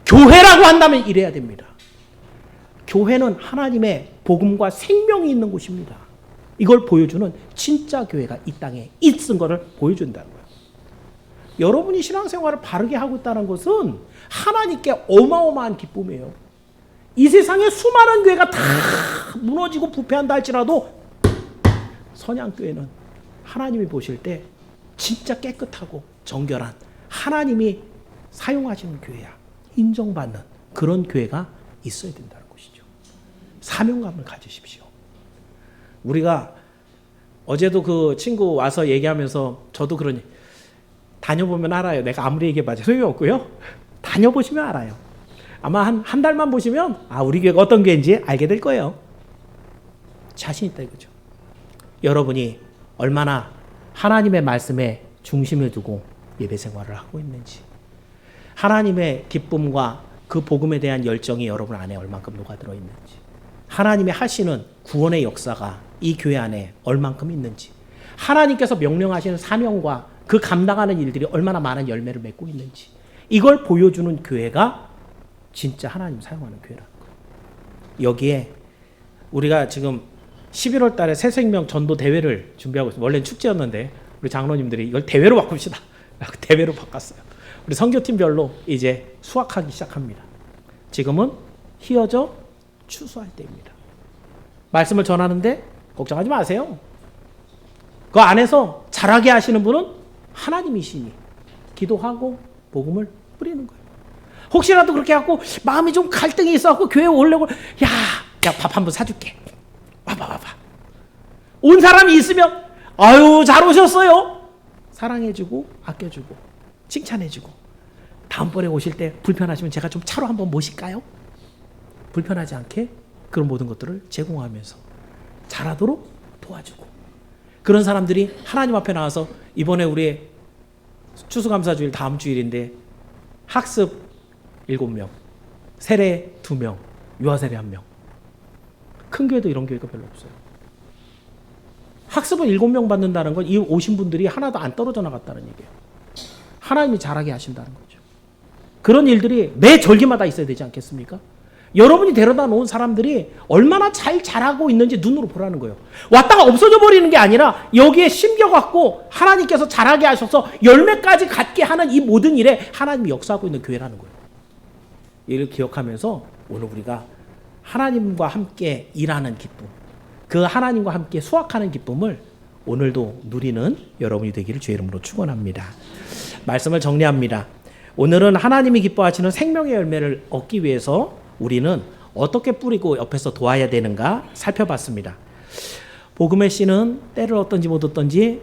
교회라고 한다면 이래야 됩니다. 교회는 하나님의 복음과 생명이 있는 곳입니다. 이걸 보여주는 진짜 교회가 이 땅에 있은 것을 보여준다는 거예요. 여러분이 신앙생활을 바르게 하고 있다는 것은 하나님께 어마어마한 기쁨이에요. 이 세상에 수많은 교회가 다 무너지고 부패한다 할지라도 선양교회는 하나님이 보실 때 진짜 깨끗하고 정결한 하나님이 사용하시는 교회야. 인정받는 그런 교회가 있어야 된다는 것이죠. 사명감을 가지십시오. 우리가 어제도 그 친구 와서 얘기하면서 저도 그러니 다녀보면 알아요. 내가 아무리 얘기해봐도 소용이 없고요. 다녀보시면 알아요. 아마 한 달만 보시면 우리 교회가 어떤 교회인지 알게 될 거예요. 자신 있다 이거죠. 여러분이 얼마나 하나님의 말씀에 중심을 두고 예배 생활을 하고 있는지, 하나님의 기쁨과 그 복음에 대한 열정이 여러분 안에 얼만큼 녹아들어 있는지, 하나님이 하시는 구원의 역사가 이 교회 안에 얼만큼 있는지, 하나님께서 명령하시는 사명과 그 감당하는 일들이 얼마나 많은 열매를 맺고 있는지, 이걸 보여주는 교회가 진짜 하나님 사용하는 교회라는 거예요. 여기에 우리가 지금 11월 달에 새생명 전도 대회를 준비하고 있습니다. 원래는 축제였는데 우리 장로님들이 이걸 대회로 바꿉시다. 대회로 바꿨어요. 우리 선교팀별로 이제 수확하기 시작합니다. 지금은 휘어져 추수할 때입니다. 말씀을 전하는데 걱정하지 마세요. 그 안에서 자라게 하시는 분은 하나님이시니 기도하고 복음을 뿌리는 거예요. 혹시라도 그렇게 하고 마음이 좀 갈등이 있어갖고 교회에 오려고 야 밥 한 번 사줄게. 와봐. 온 사람이 있으면 아유 잘 오셨어요. 사랑해주고 아껴주고 칭찬해주고, 다음번에 오실 때 불편하시면 제가 좀 차로 한번 모실까요? 불편하지 않게 그런 모든 것들을 제공하면서 잘하도록 도와주고, 그런 사람들이 하나님 앞에 나와서 이번에 우리 추수감사주일 다음 주일인데 학습 7명, 세례 2명, 유아세례 1명. 큰 교회도 이런 교회가 별로 없어요. 학습을 7명 받는다는 건 이 오신 분들이 하나도 안 떨어져 나갔다는 얘기예요. 하나님이 잘하게 하신다는 거죠. 그런 일들이 매 절기마다 있어야 되지 않겠습니까? 여러분이 데려다 놓은 사람들이 얼마나 잘 자라고 있는지 눈으로 보라는 거예요. 왔다가 없어져 버리는 게 아니라 여기에 심겨갖고 하나님께서 자라게 하셔서 열매까지 갖게 하는 이 모든 일에 하나님이 역사하고 있는 교회라는 거예요. 이를 기억하면서 오늘 우리가 하나님과 함께 일하는 기쁨, 그 하나님과 함께 수확하는 기쁨을 오늘도 누리는 여러분이 되기를 주의 이름으로 축원합니다. 말씀을 정리합니다. 오늘은 하나님이 기뻐하시는 생명의 열매를 얻기 위해서 우리는 어떻게 뿌리고 옆에서 도와야 되는가 살펴봤습니다. 복음의 씨는 때를 얻든지 못 얻든지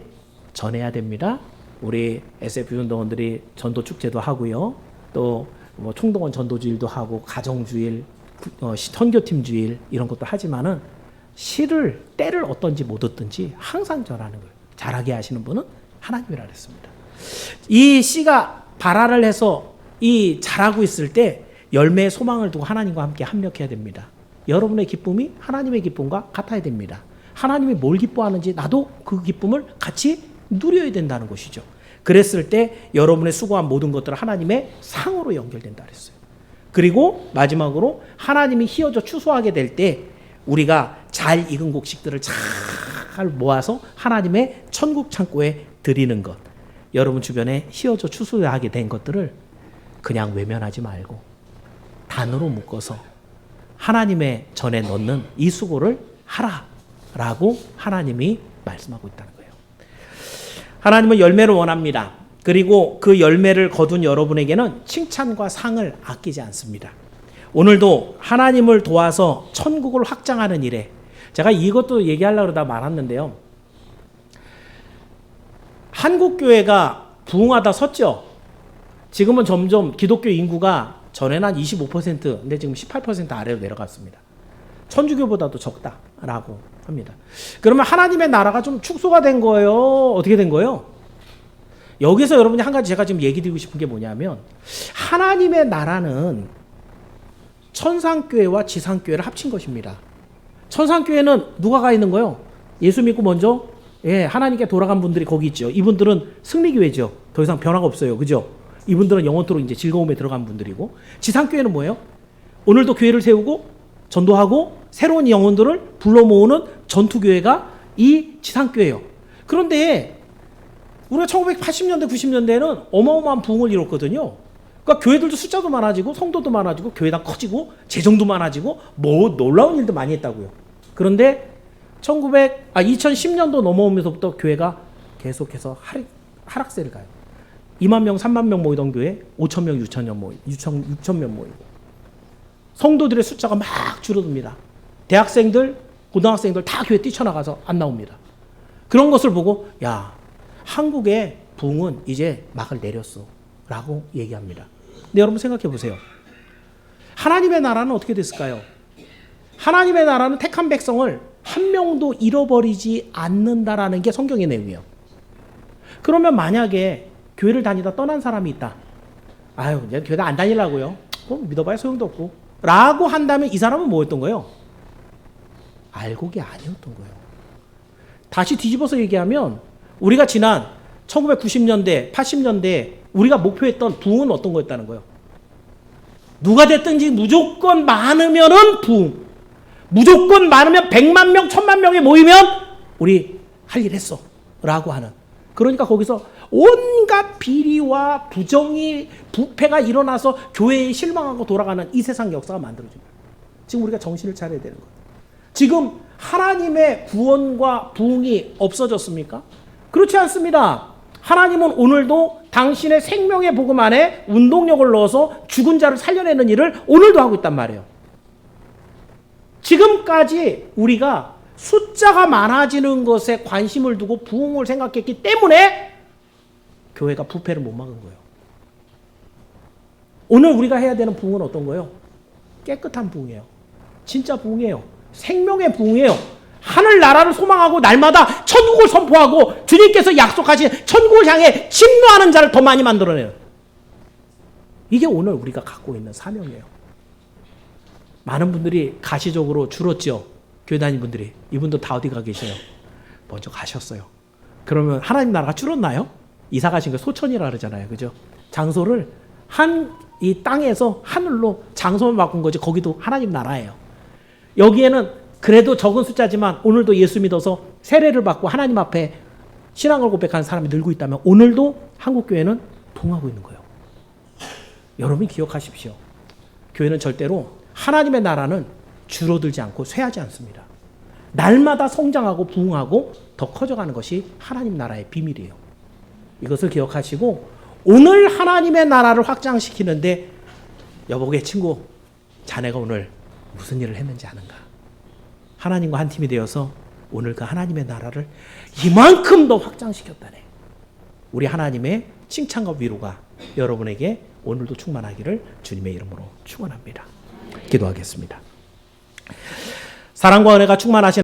전해야 됩니다. 우리 SF 운동원들이 전도 축제도 하고요. 또 뭐 총동원 전도주일도 하고 가정주일, 선교팀 주일 이런 것도 하지만은 씨를 때를 얻든지 못 얻든지 항상 전하는 거예요. 잘하게 하시는 분은 하나님이라 그랬습니다. 이 씨가 발화를 해서 이 자라고 있을 때 열매의 소망을 두고 하나님과 함께 합력해야 됩니다. 여러분의 기쁨이 하나님의 기쁨과 같아야 됩니다. 하나님이 뭘 기뻐하는지 나도 그 기쁨을 같이 누려야 된다는 것이죠. 그랬을 때 여러분의 수고한 모든 것들은 하나님의 상으로 연결된다 그랬어요. 그리고 마지막으로 하나님이 휘어져 추수하게 될 때 우리가 잘 익은 곡식들을 잘 모아서 하나님의 천국 창고에 드리는 것. 여러분 주변에 휘어져 추수하게 된 것들을 그냥 외면하지 말고 단으로 묶어서 하나님의 전에 넣는 이 수고를 하라라고 하나님이 말씀하고 있다는 거예요. 하나님은 열매를 원합니다. 그리고 그 열매를 거둔 여러분에게는 칭찬과 상을 아끼지 않습니다. 오늘도 하나님을 도와서 천국을 확장하는 일에, 제가 이것도 얘기하려고 그러다 말았는데요. 한국교회가 부흥하다 섰죠. 지금은 점점 기독교 인구가 전에는 한 25%, 근데 지금 18% 아래로 내려갔습니다. 천주교보다도 적다라고 합니다. 그러면 하나님의 나라가 좀 축소가 된 거예요? 어떻게 된 거예요? 여기서 여러분이 한 가지 제가 지금 얘기 드리고 싶은 게 뭐냐면 하나님의 나라는 천상교회와 지상교회를 합친 것입니다. 천상교회는 누가 가 있는 거예요? 예수 믿고 먼저 하나님께 돌아간 분들이 거기 있죠. 이분들은 승리교회죠. 더 이상 변화가 없어요. 그죠? 이분들은 영원토록 이제 즐거움에 들어간 분들이고, 지상교회는 뭐예요? 오늘도 교회를 세우고 전도하고 새로운 영혼들을 불러 모으는 전투교회가 이 지상교회예요. 그런데 우리가 1980년대 90년대에는 어마어마한 부흥을 이뤘거든요. 그러니까 교회들도 숫자도 많아지고 성도도 많아지고 교회당 커지고 재정도 많아지고 뭐 놀라운 일도 많이 했다고요. 그런데 2010년도 넘어오면서부터 교회가 계속해서 하락세를 가요. 2만 명, 3만 명 모이던 교회 5천 명, 6천 명 모이고 성도들의 숫자가 막 줄어듭니다. 대학생들, 고등학생들 다 교회 뛰쳐나가서 안 나옵니다. 그런 것을 보고 야, 한국의 부흥은 이제 막을 내렸어 라고 얘기합니다. 근데 여러분 생각해 보세요. 하나님의 나라는 어떻게 됐을까요? 하나님의 나라는 택한 백성을 한 명도 잃어버리지 않는다라는 게 성경의 내용이에요. 그러면 만약에 교회를 다니다 떠난 사람이 있다. 아유, 이제 교회 안 다니려고요. 그럼 믿어봐야 소용도 없고. 라고 한다면 이 사람은 뭐였던 거예요? 알곡이 아니었던 거예요. 다시 뒤집어서 얘기하면 우리가 지난 1990년대, 80년대 우리가 목표했던 부흥은 어떤 거였다는 거예요? 누가 됐든지 무조건 많으면은 부흥. 무조건 많으면 100만 명, 1000만 명이 모이면 우리 할 일 했어. 라고 하는. 그러니까 거기서 온갖 비리와 부정이, 부패가 일어나서 교회에 실망하고 돌아가는 이 세상 역사가 만들어집니다. 지금 우리가 정신을 차려야 되는 거예요. 지금 하나님의 구원과 부흥이 없어졌습니까? 그렇지 않습니다. 하나님은 오늘도 당신의 생명의 복음 안에 운동력을 넣어서 죽은 자를 살려내는 일을 오늘도 하고 있단 말이에요. 지금까지 우리가 숫자가 많아지는 것에 관심을 두고 부흥을 생각했기 때문에 교회가 부패를 못 막은 거예요. 오늘 우리가 해야 되는 부흥은 어떤 거예요? 깨끗한 부흥이에요. 진짜 부흥이에요. 생명의 부흥이에요. 하늘나라를 소망하고 날마다 천국을 선포하고 주님께서 약속하신 천국을 향해 침노하는 자를 더 많이 만들어내요. 이게 오늘 우리가 갖고 있는 사명이에요. 많은 분들이 가시적으로 줄었죠. 교회 다니는 분들이. 이분도 다 어디 가 계셔요? 먼저 가셨어요. 그러면 하나님 나라가 줄었나요? 이사 가신 거 소천이라 그러잖아요. 그죠? 장소를 이 땅에서 하늘로 장소만 바꾼 거지 거기도 하나님 나라예요. 여기에는 그래도 적은 숫자지만 오늘도 예수 믿어서 세례를 받고 하나님 앞에 신앙을 고백하는 사람이 늘고 있다면 오늘도 한국교회는 부흥하고 있는 거예요. 여러분이 기억하십시오. 교회는 절대로 하나님의 나라는 줄어들지 않고 쇠하지 않습니다. 날마다 성장하고 부흥하고 더 커져가는 것이 하나님 나라의 비밀이에요. 이것을 기억하시고 오늘 하나님의 나라를 확장시키는데 여보게 친구, 자네가 오늘 무슨 일을 했는지 아는가? 하나님과 한 팀이 되어서 오늘 그 하나님의 나라를 이만큼 더 확장시켰다네. 우리 하나님의 칭찬과 위로가 여러분에게 오늘도 충만하기를 주님의 이름으로 축원합니다. 기도하겠습니다. 사랑과 은혜가 충만하신